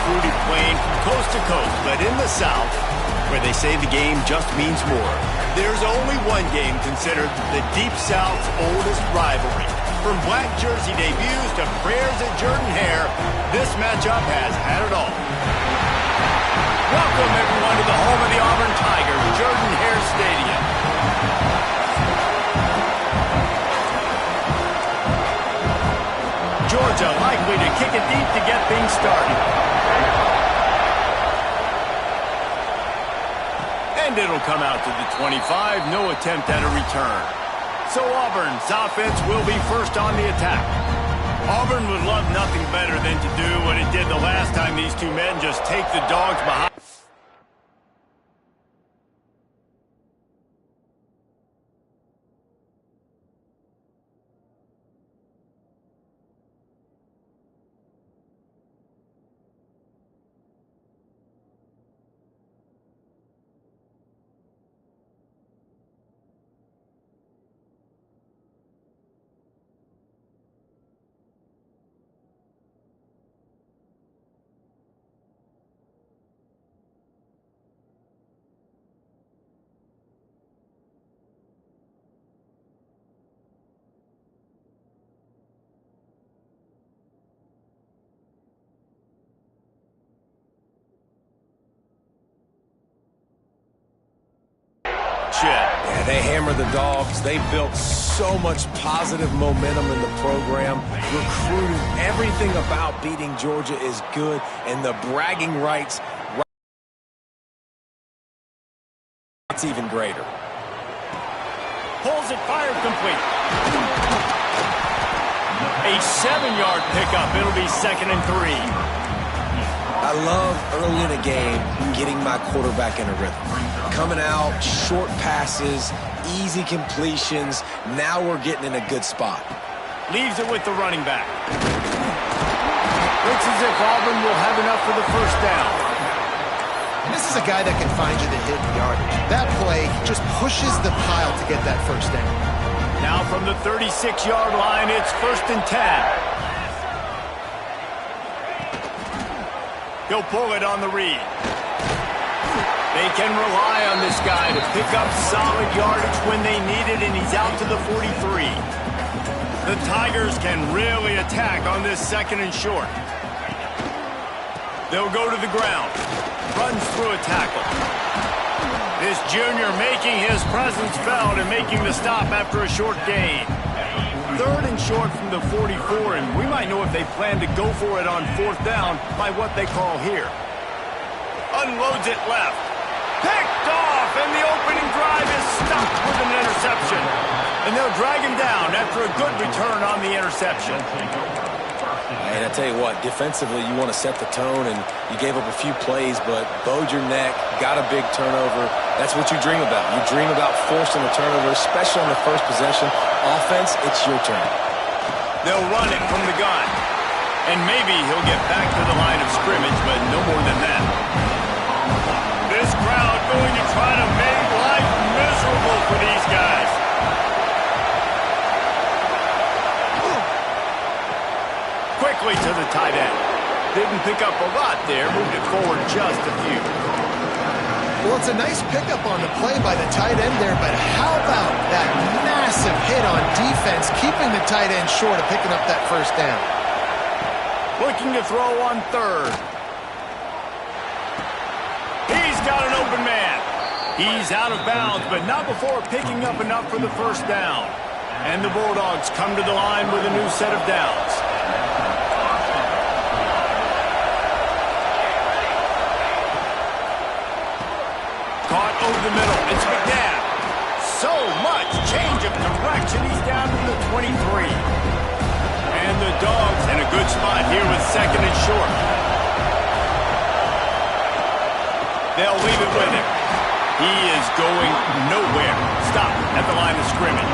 fruited plain from coast to coast, but in the South, where they say the game just means more, there's only one game considered the Deep South's oldest rivalry. From black jersey debuts to prayers at Jordan-Hare, this matchup has had it all. Welcome, everyone, to the home of the Auburn Tigers, Jordan-Hare Stadium. Georgia likely to kick it deep to get things started. And it'll come out to the 25, no attempt at a return. So Auburn's offense will be first on the attack. Auburn would love nothing better than to do what it did the last time these two men, just take the dogs behind. Yeah, they hammer the dogs. They built so much positive momentum in the program. Recruiting, everything about beating Georgia is good, and the bragging rights, it's even greater. Pulls it, fired complete. A 7-yard pickup. It'll be 2nd and 3. I love early in a game getting my quarterback in a rhythm. Coming out, short passes, easy completions. Now we're getting in a good spot. Leaves it with the running back. Looks as if Auburn will have enough for the first down. And this is a guy that can find you the hidden yardage. That play just pushes the pile to get that first down. Now from the 36-yard line, it's 1st and 10. He'll pull it on the read. They can rely on this guy to pick up solid yardage when they need it, and he's out to the 43. The Tigers can really attack on this 2nd and short. They'll go to the ground. Runs through a tackle. This junior making his presence felt and making the stop after a short gain. 3rd and short from the 44, and we might know if they plan to go for it on 4th down by what they call here. Unloads it left. Picked off, and the opening drive is stopped with an interception. And they'll drag him down after a good return on the interception. And I tell you what, defensively, you want to set the tone, and you gave up a few plays, but bowed your neck, got a big turnover. That's what you dream about. You dream about forcing the turnover, especially on the first possession. Offense, it's your turn. They'll run it from the gun. And maybe he'll get back to the line of scrimmage, but no more than that. This crowd going to try to make life miserable for these guys. Quickly to the tight end. Didn't pick up a lot there, moved it forward just a few. Well, it's a nice pickup on the play by the tight end there, but how about that massive hit on defense, keeping the tight end short of picking up that first down? Looking to throw on 3rd. He's got an open man. He's out of bounds, but not before picking up enough for the first down. And the Bulldogs come to the line with a new set of downs. Caught over the middle. It's McNabb. So much change of direction. He's down to the 23. And the Dogs in a good spot here with 2nd and short. They'll leave it with him. He is going nowhere. Stop at the line of scrimmage.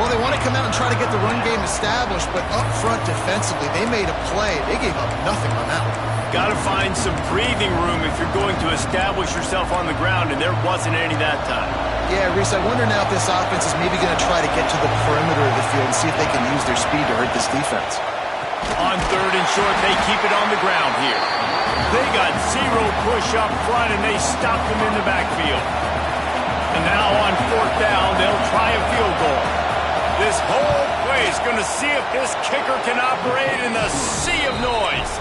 Well, they want to come out and try to get the run game established, but up front defensively, they made a play. They gave up nothing on that one. Got to find some breathing room if you're going to establish yourself on the ground, and there wasn't any that time. Yeah, Reese, I wonder now if this offense is maybe going to try to get to the perimeter of the field and see if they can use their speed to hurt this defense. On 3rd and short, they keep it on the ground here. They got zero push up front, and they stopped them in the backfield. And now on 4th down, they'll try a field goal. This whole play is going to see if this kicker can operate in the sea of noise.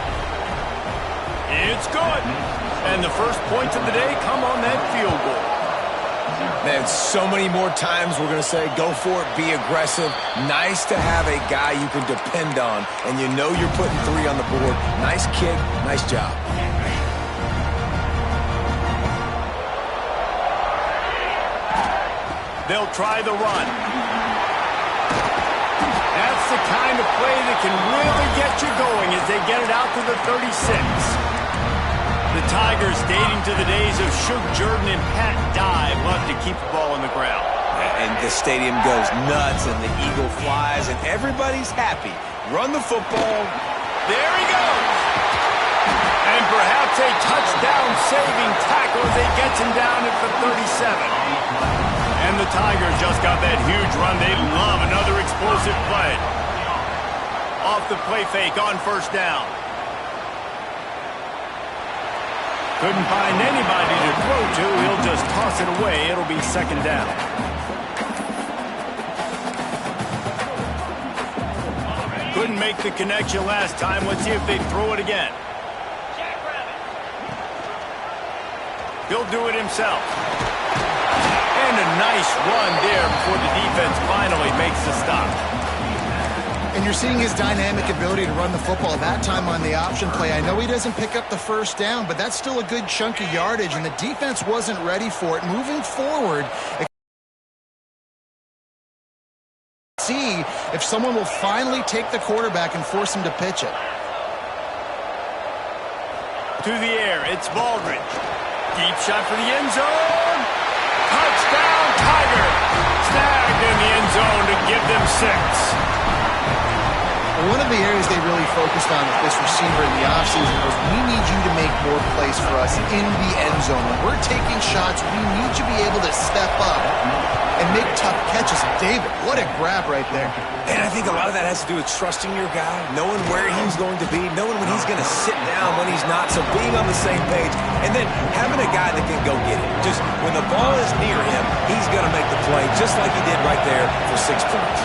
It's good. And the first points of the day come on that field goal. Man, so many more times we're going to say, go for it, be aggressive. Nice to have a guy you can depend on, and you know you're putting 3 on the board. Nice kick, nice job. They'll try the run. That's the kind of play that can really get you going as they get it out to the 36. The Tigers, dating to the days of Shug Jordan and Pat Dye, love to keep the ball on the ground. And the stadium goes nuts, and the eagle flies, and everybody's happy. Run the football. There he goes. And perhaps a touchdown-saving tackle as they gets him down at the 37. And the Tigers just got that huge run. They love another explosive play. Off the play fake on 1st down. Couldn't find anybody to throw to. He'll just toss it away. It'll be 2nd down. Couldn't make the connection last time. Let's see if they throw it again. He'll do it himself. And a nice run there before the defense finally makes the stop. And you're seeing his dynamic ability to run the football. That time on the option play, I know he doesn't pick up the 1st down, but that's still a good chunk of yardage, and the defense wasn't ready for it. Moving forward, see if someone will finally take the quarterback and force him to pitch it. To the air, it's Baldridge. Deep shot for the end zone. Touchdown, Tiger. Snagged in the end zone to give them 6. One of the areas they really focused on with this receiver in the offseason was, we need you to make more plays for us in the end zone. When we're taking shots, we need you to be able to step up and make tough catches. And David, what a grab right there. And I think a lot of that has to do with trusting your guy, knowing where he's going to be, knowing when he's going to sit down, when he's not, so being on the same page, and then having a guy that can go get it. Just when the ball is near him, he's going to make the play, just like he did right there for 6 points.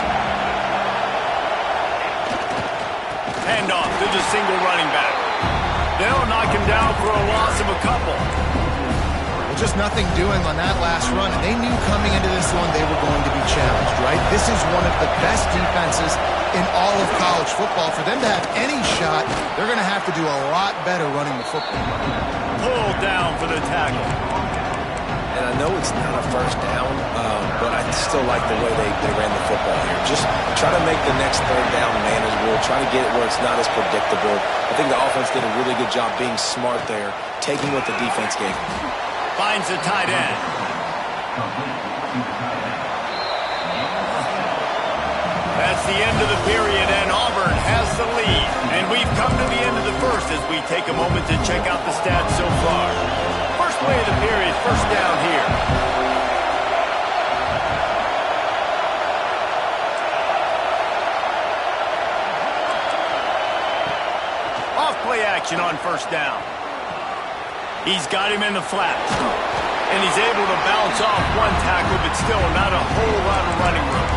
Handoff to the single running back. They'll knock him down for a loss of a couple. Well, just nothing doing on that last run, and they knew coming into this one they were going to be challenged, right? This is one of the best defenses in all of college football. For them to have any shot, they're going to have to do a lot better running the football. Pulled down for the tackle. And I know it's not a 1st down, but I still like the way they ran the football here. Just try to make the next 3rd down manageable. Try to get it where it's not as predictable. I think the offense did a really good job being smart there, taking what the defense gave them. Finds the tight end. That's the end of the period, and Auburn has the lead. And we've come to the end of the 1st as we take a moment to check out the stats so far. First play of the period, 1st down here. Off-play action on 1st down. He's got him in the flats. And he's able to bounce off one tackle, but still not a whole lot of running room.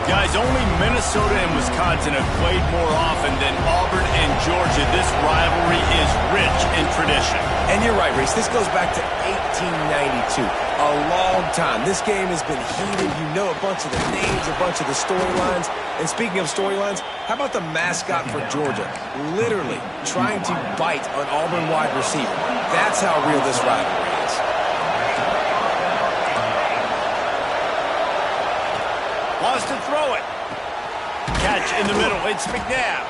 Guys, only Minnesota and Wisconsin have played more often than Auburn and Georgia. This rivalry is rich in tradition. And you're right, Reese. This goes back to 1892. A long time. This game has been heated. You know a bunch of the names, a bunch of the storylines. And speaking of storylines, how about the mascot for Georgia? Literally trying to bite an Auburn wide receiver. That's how real this rivalry is. Wants to throw it. Catch in the middle. It's McNabb.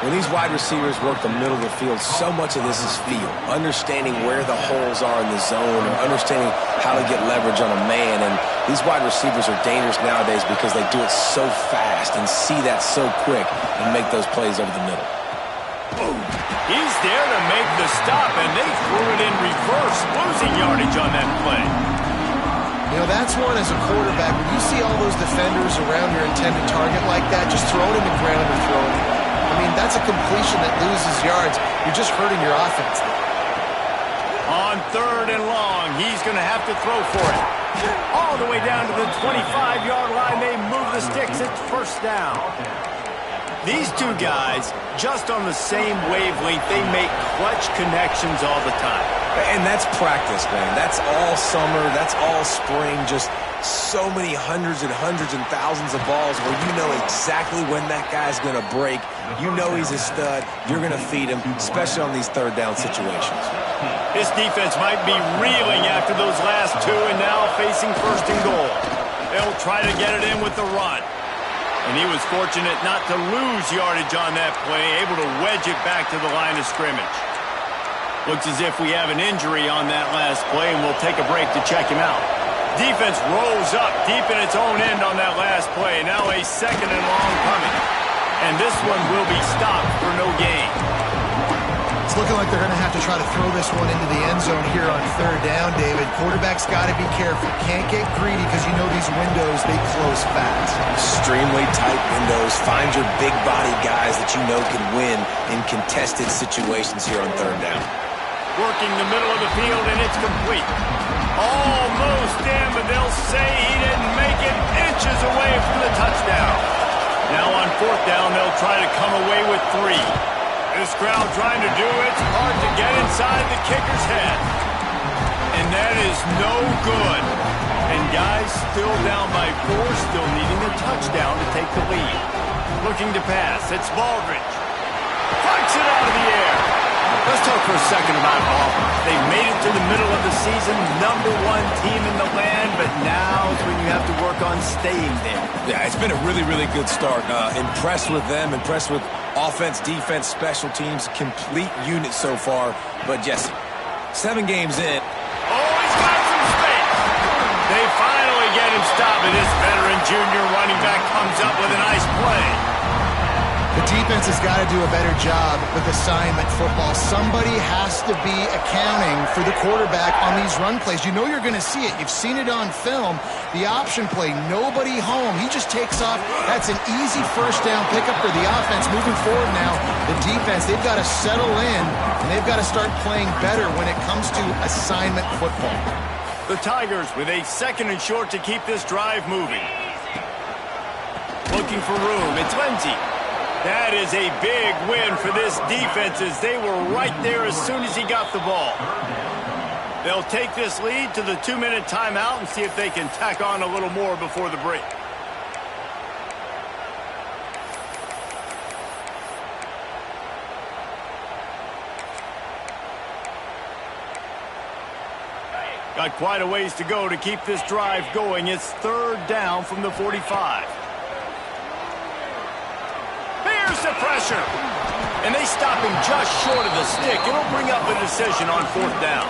When these wide receivers work the middle of the field, so much of this is feel. Understanding where the holes are in the zone and understanding how to get leverage on a man. And these wide receivers are dangerous nowadays because they do it so fast and see that so quick and make those plays over the middle. He's there to make the stop, and they threw it in reverse, losing yardage on that play. You know, that's one as a quarterback. When you see all those defenders around your intended target like that, just throw it in the ground or throw it away. I mean, that's a completion that loses yards. You're just hurting your offense. On 3rd and long, he's going to have to throw for it. All the way down to the 25-yard line, they move the sticks. It's 1st down. These two guys, just on the same wavelength, they make clutch connections all the time. And that's practice, man. That's all summer. That's all spring. Just so many hundreds and thousands of balls where you know exactly when that guy's going to break. You know he's a stud. You're going to feed him, especially on these 3rd down situations. This defense might be reeling after those last two and now facing 1st and goal. They'll try to get it in with the run. And he was fortunate not to lose yardage on that play, able to wedge it back to the line of scrimmage. Looks as if we have an injury on that last play, and we'll take a break to check him out. Defense rolls up deep in its own end on that last play. Now a 2nd and long coming. And this one will be stopped for no gain. It's looking like they're going to have to try to throw this one into the end zone here on 3rd down, David. Quarterback's got to be careful. Can't get greedy because you know these windows, they close fast. Extremely tight windows. Find your big body guys that you know can win in contested situations here on 3rd down. Working the middle of the field, and it's complete. Almost in, but they'll say he didn't make it, inches away from the touchdown. Now on 4th down, they'll try to come away with 3. This crowd trying to do it's hard to get inside the kicker's head. And that is no good. And guys still down by 4, still needing a touchdown to take the lead. Looking to pass, it's Baldridge. Flies it out of the air. Let's talk for a second about Auburn. They've made it to the middle of the season, #1 team in the land, but now is when you have to work on staying there. Yeah, it's been a really, really good start. Impressed with them, impressed with offense, defense, special teams, complete unit so far. But yes, 7 games in. Oh, he's got some space. They finally get him stopped, and this veteran junior running back comes up with a nice play. The defense has got to do a better job with assignment football. Somebody has to be accounting for the quarterback on these run plays. You know you're going to see it. You've seen it on film. The option play, nobody home. He just takes off. That's an easy 1st down pickup for the offense. Moving forward now, the defense, they've got to settle in, and they've got to start playing better when it comes to assignment football. The Tigers with a 2nd and short to keep this drive moving. Looking for room. It's Lindsey. That is a big win for this defense as they were right there as soon as he got the ball. They'll take this lead to the 2-minute timeout and see if they can tack on a little more before the break. Got quite a ways to go to keep this drive going. It's 3rd down from the 45. Here's the pressure. And they stop him just short of the stick. It'll bring up a decision on 4th down.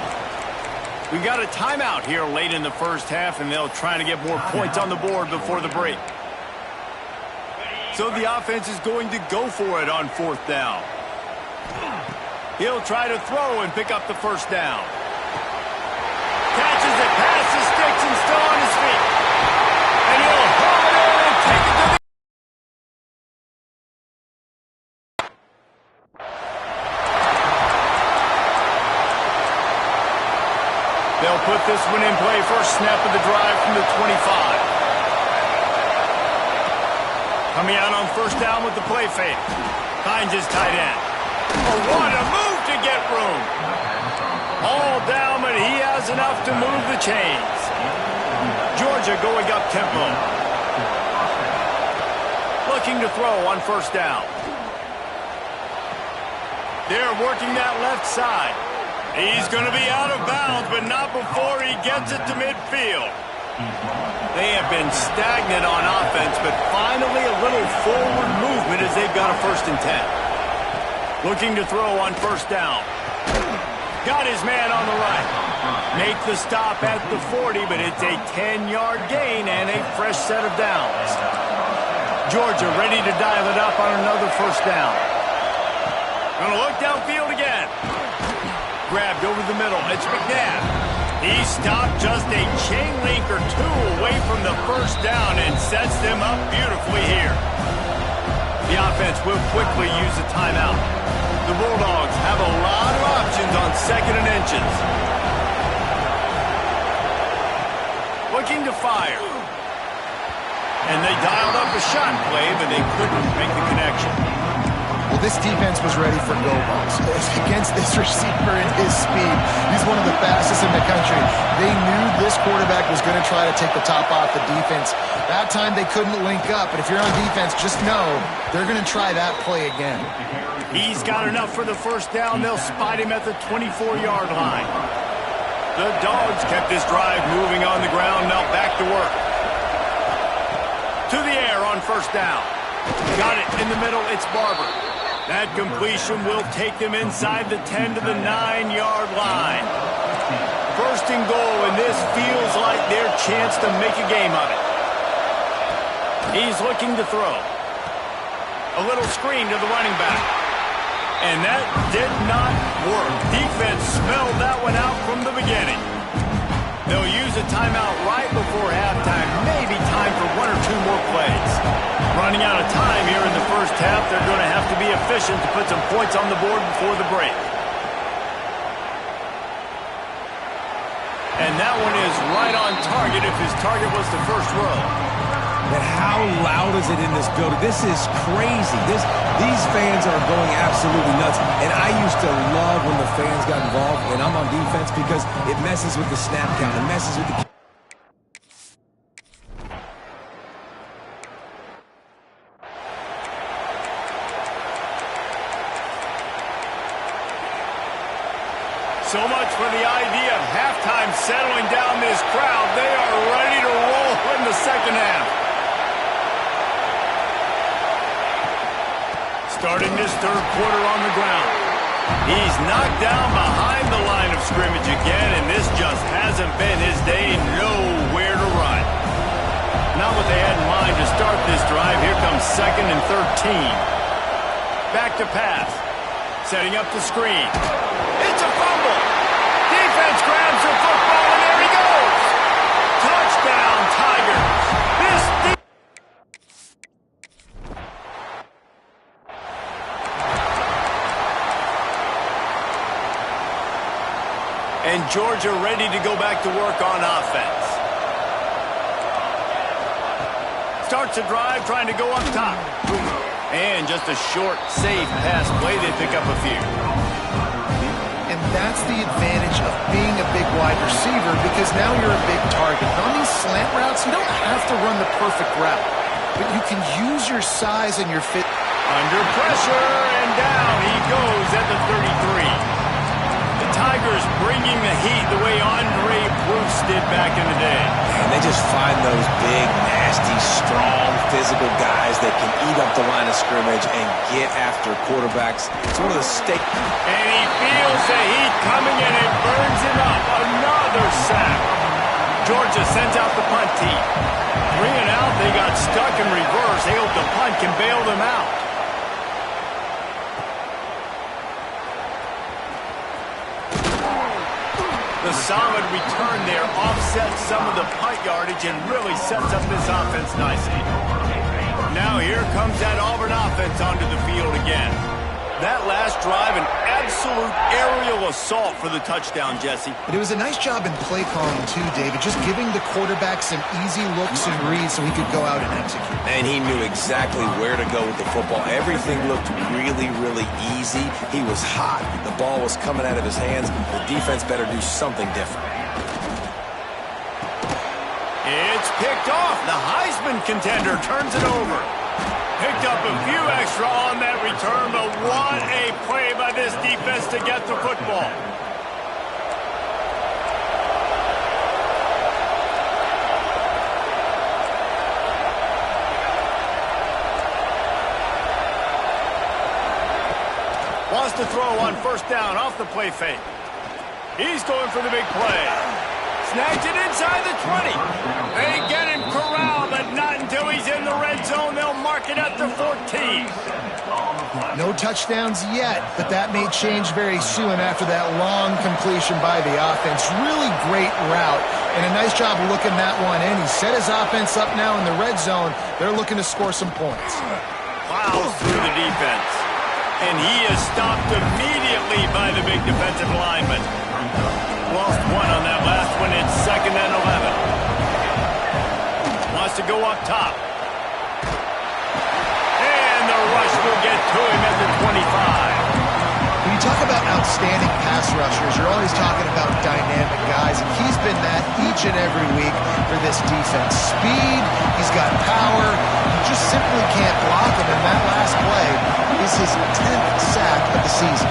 We got a timeout here late in the 1st half, and they'll try to get more points on the board before the break. So the offense is going to go for it on 4th down. He'll try to throw and pick up the 1st down. Catches it past the sticks and still on his feet. And he'll haul it in and take it to the... They'll put this one in play. First snap of the drive from the 25. Coming out on 1st down with the play fake. Finds his tight end. Oh, what a move to get room. All down, but he has enough to move the chains. Georgia going up tempo. Looking to throw on 1st down. They're working that left side. He's going to be out of bounds, but not before he gets it to midfield. They have been stagnant on offense, but finally a little forward movement as they've got a 1st and 10. Looking to throw on 1st down. Got his man on the right. Make the stop at the 40, but it's a 10-yard gain and a fresh set of downs. Georgia ready to dial it up on another 1st down. Gonna look downfield again. Grabbed over the middle. It's McNabb. He stopped just a chain link or 2 away from the 1st down and sets them up beautifully here. The offense will quickly use a timeout. The Bulldogs have a lot of options on 2nd and inches. Looking to fire. And they dialed up a shot play, but they couldn't make the connection. Well, this defense was ready for go balls. Against this receiver and his speed, he's one of the fastest in the country. They knew this quarterback was going to try to take the top off the defense. That time they couldn't link up, but if you're on defense, just know they're going to try that play again. He's got enough for the first down. They'll spot him at the 24-yard line. The Dogs kept this drive moving on the ground. Now back to work. To the air on first down. Got it in the middle. It's Barber. That completion will take them inside the 10 to the 9-yard line. First and goal, and this feels like their chance to make a game of it. He's looking to throw. A little screen to the running back. And that did not work. Defense smelled that one out from the beginning. They'll use a timeout right before halftime. Maybe time for 1 or 2 more plays. Running out of time here in the first half. They're going to have to be efficient to put some points on the board before the break. And that one is right on target if his target was the first row. But how loud is it in this building? This is crazy. These fans are going absolutely nuts. And I used to love when the fans got involved when I'm on defense because it messes with the snap count. It messes with the... So much for the idea of halftime settling down this crowd. They are ready to roll in the second half. Starting this third quarter on the ground. He's knocked down behind the line of scrimmage again, and this just hasn't been his day. Nowhere to run. Not what they had in mind to start this drive. Here comes 2nd and 13. Back to pass. Setting up the screen. It's a fumble. Defense grabs the football, and there he goes. Touchdown, Tigers. And Georgia ready to go back to work on offense. Starts a drive trying to go up top. And just a short, safe pass play. They pick up a few. And that's the advantage of being a big wide receiver because now you're a big target. On these slant routes, you don't have to run the perfect route, but you can use your size and your fit. Under pressure, and down he goes at the 33. The Tigers bringing the heat the way Andre Bruce did back in the day. And they just find those big, nasty, strong, physical guys that can eat up the line of scrimmage and get after quarterbacks. It's one of the stake. And he feels the heat coming and it burns him up. Another sack. Georgia sends out the punt team. 3 and out, they got stuck in reverse. They hope the punt can bail them out. The solid return there offsets some of the punt yardage and really sets up this offense nicely. Now here comes that Auburn offense onto the field again. That last drive, an absolute aerial assault for the touchdown, Jesse. But it was a nice job in play calling too, David, just giving the quarterback some easy looks and reads so he could go out and execute. And he knew exactly where to go with the football. Everything looked really, really easy. He was hot. The ball was coming out of his hands. The defense better do something different. It's picked off. The Heisman contender turns it over. Picked up a few extra on that return, but what a play by this defense to get the football. Wants to throw on first down off the play fake. He's going for the big play. Snags it inside the 20. They get him corralled, but not until he's in the red zone. They'll mark it at the 14. No touchdowns yet, but that may change very soon after that long completion by the offense. Really great route, and a nice job looking that one in. He set his offense up now in the red zone. They're looking to score some points. plows through the defense. And he is stopped immediately by the big defensive lineman. Lost one on that last one. It's 2nd and 11. Wants to go up top. And the rush will get to him at the 25. When you talk about outstanding pass rushers, you're always talking about dynamic guys, and he's been that each and every week for this defense. Speed, he's got power, you just simply can't block him, and that last play is his 10th sack of the season.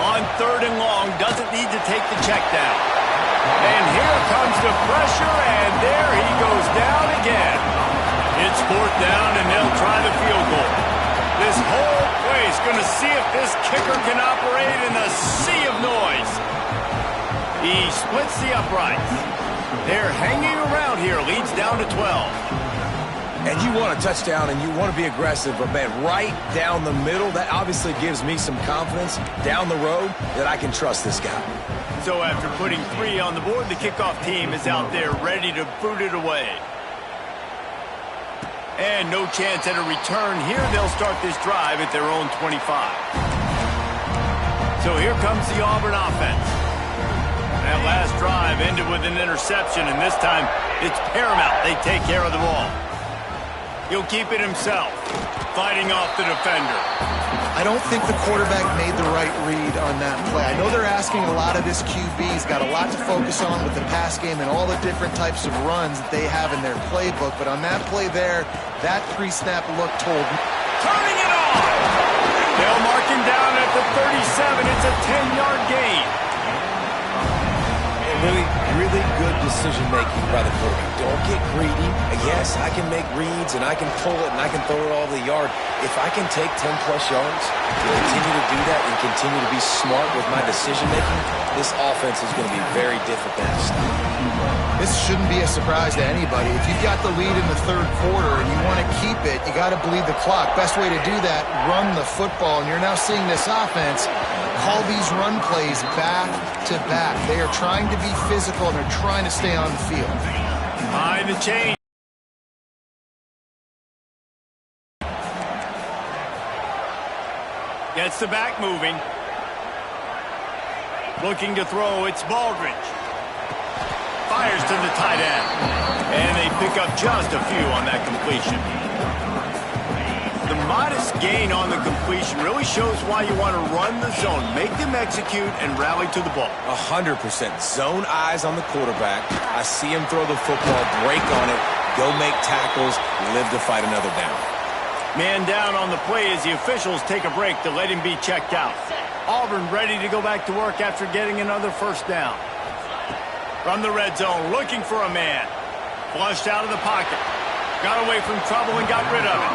On 3rd and long, doesn't need to take the check down. And here comes the pressure, and there he goes down again. It's 4th down, and they'll try the field goal. This whole play is going to see if this kicker can operate in a sea of noise. He splits the uprights. They're hanging around here. Leads down to 12. And you want a touchdown and you want to be aggressive, but man, right down the middle, that obviously gives me some confidence down the road that I can trust this guy. So after putting 3 on the board, the kickoff team is out there ready to boot it away. And no chance at a return here. They'll start this drive at their own 25. So here comes the Auburn offense. That last drive ended with an interception, and this time it's paramount they take care of the ball. He'll keep it himself, fighting off the defender. I don't think the quarterback made the right read on that play. I know they're asking a lot of this QB. He's got a lot to focus on with the pass game and all the different types of runs that they have in their playbook. But on that play there, that pre-snap look told me. Turning it on! They'll mark him down at the 37. It's a 10-yard gain. Really good decision-making by the quarterback. Don't get greedy. Yes, I can make reads, and I can pull it, and I can throw it all the yard. If I can take 10-plus yards and continue to do that and continue to be smart with my decision-making, this offense is going to be very difficult to stop. This shouldn't be a surprise to anybody. If you've got the lead in the 3rd quarter and you want to keep it, you got to bleed the clock. Best way to do that, run the football. And you're now seeing this offense call these run plays back to back. They are trying to be physical, and they're trying to stay on the field. Behind the chain. Gets the back moving. Looking to throw, it's Baldridge. Fires to the tight end. And they pick up just a few on that completion. The modest gain on the completion really shows why you want to run the zone. Make them execute and rally to the ball. 100%. Zone eyes on the quarterback. I see him throw the football, break on it, go make tackles, live to fight another down. Man down on the play as the officials take a break to let him be checked out. Auburn ready to go back to work after getting another 1st down. From the red zone, looking for a man. Flushed out of the pocket. Got away from trouble and got rid of it.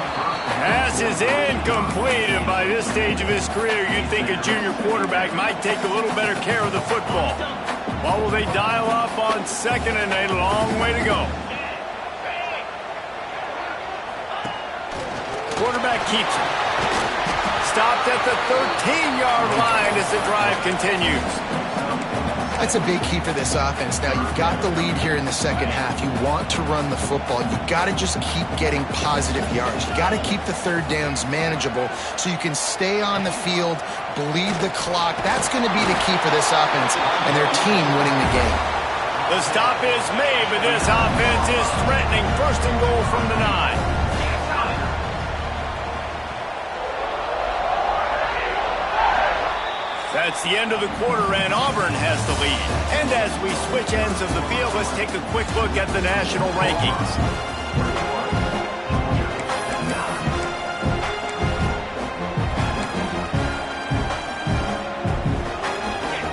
Pass is incomplete, and by this stage of his career, you'd think a junior quarterback might take a little better care of the football. What will they dial up on 2nd and a long way to go? Quarterback keeps it. Stopped at the 13-yard line as the drive continues. That's a big key for this offense. Now, you've got the lead here in the 2nd half. You want to run the football. You got to just keep getting positive yards. You got to keep the 3rd downs manageable so you can stay on the field, bleed the clock. That's going to be the key for this offense and their team winning the game. The stop is made, but this offense is threatening 1st and goal from the 9. That's the end of the quarter, and Auburn has the lead. And as we switch ends of the field, let's take a quick look at the national rankings.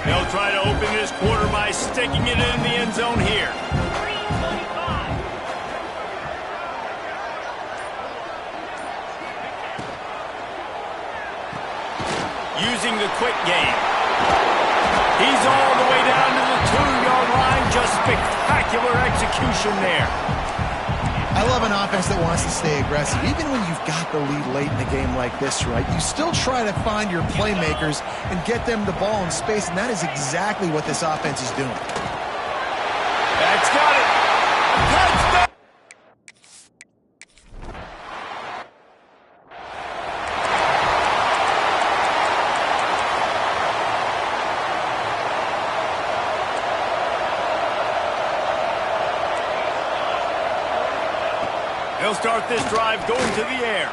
They'll try to open this quarter by sticking it in the end zone here. Using the quick game. He's all the way down to the 2-yard line. Just spectacular execution there. I love an offense that wants to stay aggressive. Even when you've got the lead late in the game like this, right, you still try to find your playmakers and get them the ball in space, and that is exactly what this offense is doing. That's got it. Touchdown! They'll start this drive going to the air.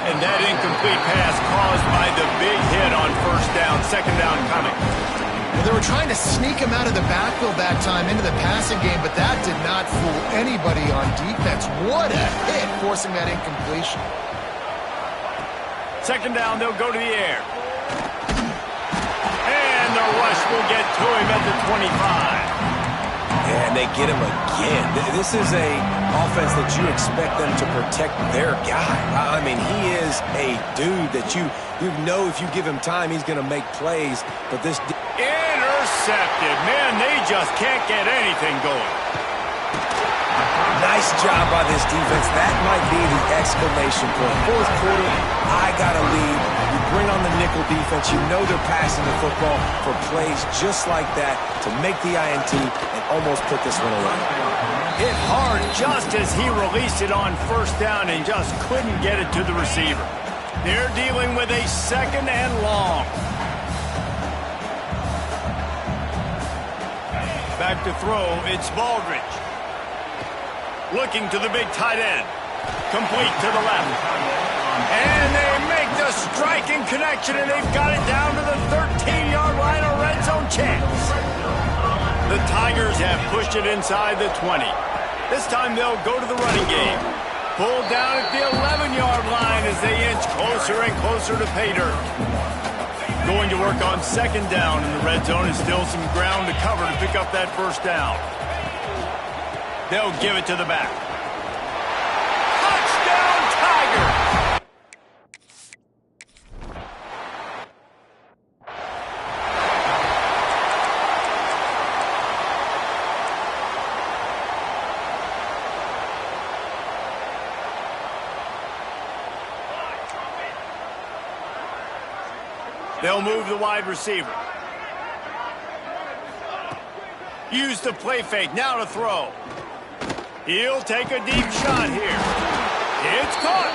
And that incomplete pass caused by the big hit on first down, second down coming. Well, they were trying to sneak him out of the backfield that time into the passing game, but that did not fool anybody on defense. What a hit, forcing that incompletion. Second down, they'll go to the air. And the rush will get to him at the 25. And they get him again. This is a offense that you expect them to protect their guy. I mean, he is a dude that you know if you give him time, he's going to make plays. But this... Intercepted. Man, they just can't get anything going. Nice job by this defense. That might be the exclamation point. Fourth quarter, I got to lead. You bring on the nickel defense. You know they're passing the football for plays just like that to make the INT and almost put this one away. Hit hard just as he released it on first down and just couldn't get it to the receiver. They're dealing with a second and long. Back to throw, it's Baldridge. Looking to the big tight end. Complete to the left. And they make the striking connection, and they've got it down to the 13-yard line, a red zone chance. The Tigers have pushed it inside the 20. This time they'll go to the running game. Pulled down at the 11-yard line as they inch closer and closer to pay dirt. Going to work on second down in the red zone, and still some ground to cover to pick up that first down. They'll give it to the back. Touchdown, Tiger! They'll move the wide receiver. Use the play fake, now to throw. He'll take a deep shot here. It's caught.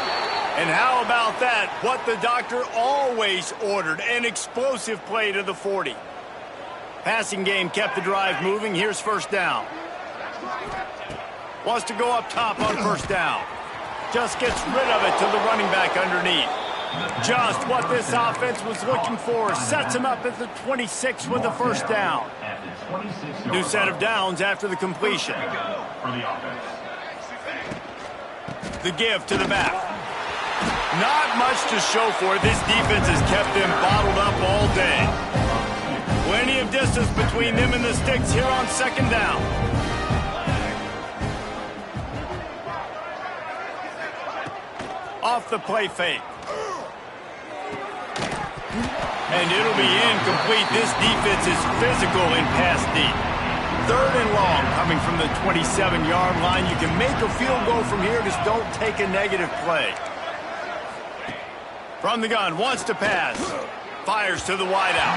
And how about that? What the doctor always ordered, an explosive play to the 40. Passing game kept the drive moving. Here's first down. Wants to go up top on first down. Just gets rid of it to the running back underneath. Just what this offense was looking for. Sets him up at the 26 with the first down. New set of downs after the completion. The give to the back. Not much to show for it. This defense has kept them bottled up all day. Plenty of distance between them and the sticks here on second down. Off the play fake. And it'll be incomplete. This defense is physical and pass deep. Third and long coming from the 27-yard line. You can make a field goal from here. Just don't take a negative play. From the gun, wants to pass. Fires to the wideout.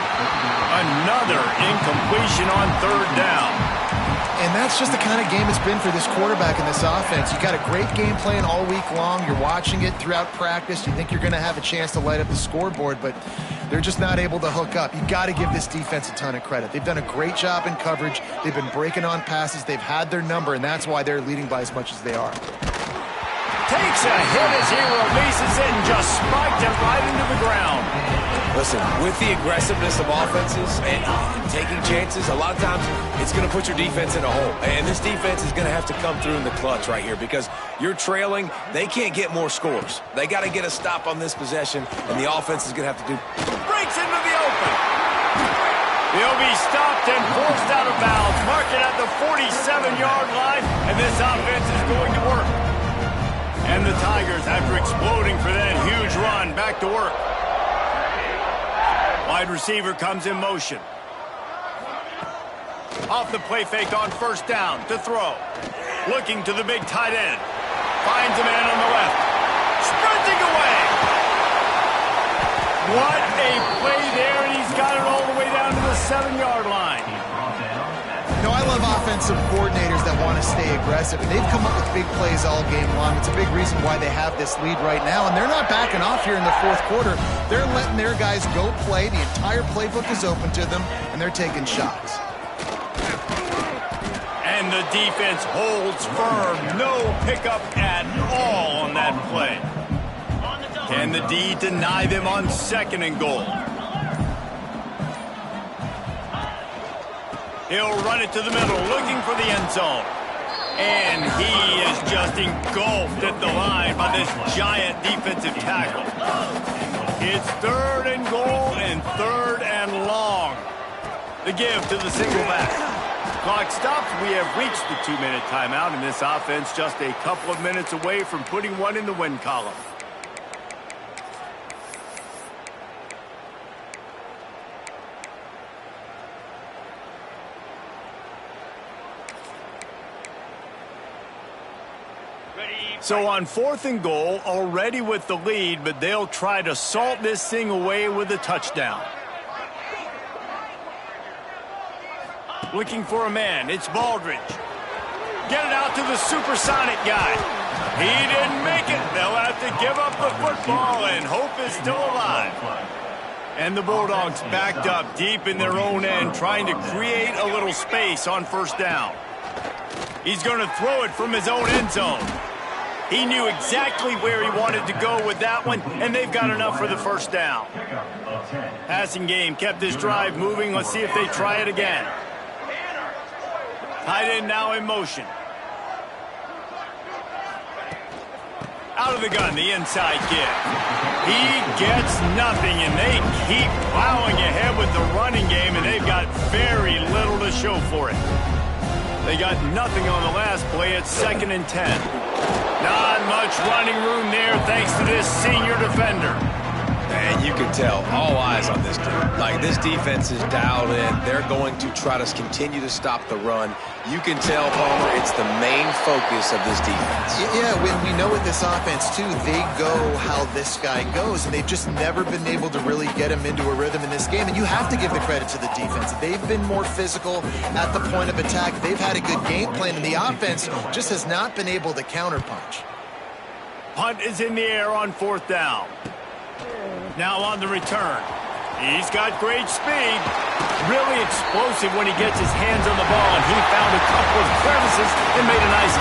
Another incompletion on third down. And that's just the kind of game it's been for this quarterback in this offense. You got a great game plan all week long. You're watching it throughout practice. You think you're going to have a chance to light up the scoreboard, but they're just not able to hook up. You got to give this defense a ton of credit. They've done a great job in coverage. They've been breaking on passes. They've had their number, and that's why they're leading by as much as they are. Takes a hit as he releases it and just spiked it right into the ground. Listen, with the aggressiveness of offenses and taking chances, a lot of times it's going to put your defense in a hole. And this defense is going to have to come through in the clutch right here because you're trailing. They can't get more scores. They got to get a stop on this possession, and the offense is going to have to do. Breaks into the open. He'll be stopped and forced out of bounds. Mark it at the 47-yard line, and this offense is going to work. And the Tigers, after exploding for that huge run, back to work. Wide receiver comes in motion. Off the play fake on first down to throw. Looking to the big tight end. Finds a man on the left. Sprinting away. What a play there, and he's got it all the way down to the 7-yard line. You know, I love offensive coordinators that want to stay aggressive, and they've come up with big plays all game long. It's a big reason why they have this lead right now, and they're not backing off here in the fourth quarter. They're letting their guys go play. The entire playbook is open to them, and they're taking shots. And the defense holds firm. No pickup at all on that play. Can the D deny them on 2nd and goal? He'll run it to the middle, looking for the end zone. And he is just engulfed at the line by this giant defensive tackle. It's 3rd and goal and 3rd and long. The give to the single back. Clock stops. We have reached the 2-minute timeout, and this offense just a couple of minutes away from putting one in the win column. So on 4th and goal, already with the lead, but they'll try to salt this thing away with a touchdown. Looking for a man. It's Baldridge. Get it out to the supersonic guy. He didn't make it. They'll have to give up the football, and hope is still alive. And the Bulldogs backed up deep in their own end, trying to create a little space on 1st down. He's going to throw it from his own end zone. He knew exactly where he wanted to go with that one, and they've got enough for the 1st down. Passing game kept this drive moving. Let's see if they try it again. Tight end now in motion. Out of the gun, the inside give. He gets nothing, and they keep plowing ahead with the running game, and they've got very little to show for it. They got nothing on the last play. It's 2nd and 10. Not much running room there thanks to this senior defender. And you can tell, all eyes on this dude. Like, this defense is dialed in. They're going to try to continue to stop the run. You can tell, Palmer, it's the main focus of this defense. Yeah, we know with this offense, too, they go how this guy goes, and they've just never been able to really get him into a rhythm in this game. And you have to give the credit to the defense. They've been more physical at the point of attack. They've had a good game plan, and the offense just has not been able to counterpunch. Punt is in the air on 4th down. Now on the return. He's got great speed. Really explosive when he gets his hands on the ball, and he found a couple of crevices and made a nice